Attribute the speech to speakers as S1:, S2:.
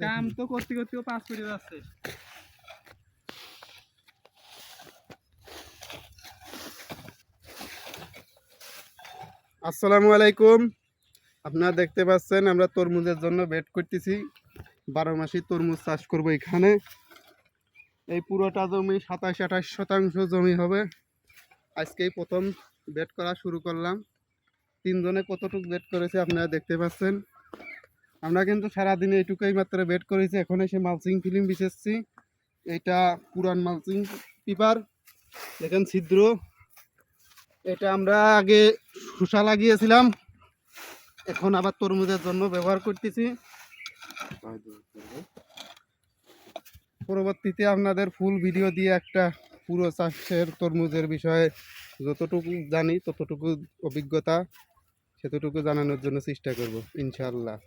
S1: কাম তো করতে করতেও 5 করে যাচ্ছে।
S2: আসসালামু আলাইকুম। আপনারা দেখতে পাচ্ছেন আমরা তরমুজের জন্য বেড করতেছি। 12 মাসি তরমুজ চাষ করব এখানে। এই পুরোটা জমি 27-28 শতাংশ জমি হবে। আজকেই প্রথম বেড করা শুরু করলাম। 3 জনে কতটুকু বেড করেছে আপনারা দেখতে পাচ্ছেন। আমরা কিন্তু সারাদিনে এইটুকুই মাত্র বেড করেছি। এখন এসে মালচিং ফিল্ম বিছেছি। এটা পুরান মালচিং পেপার, দেখেন ছিদ্র। এটা আমরা আগে শসা লাগিয়েছিলাম, এখন আবার তরমুজের জন্য ব্যবহার করতেছি। পরবর্তীতে আপনাদের ফুল ভিডিও দিয়ে একটা পুরো চাষের তরমুজের বিষয়ে যতটুকু জানি ততটুকু অভিজ্ঞতা সেতটুকু জানানোর জন্য চেষ্টা করব ইনশাআল্লাহ।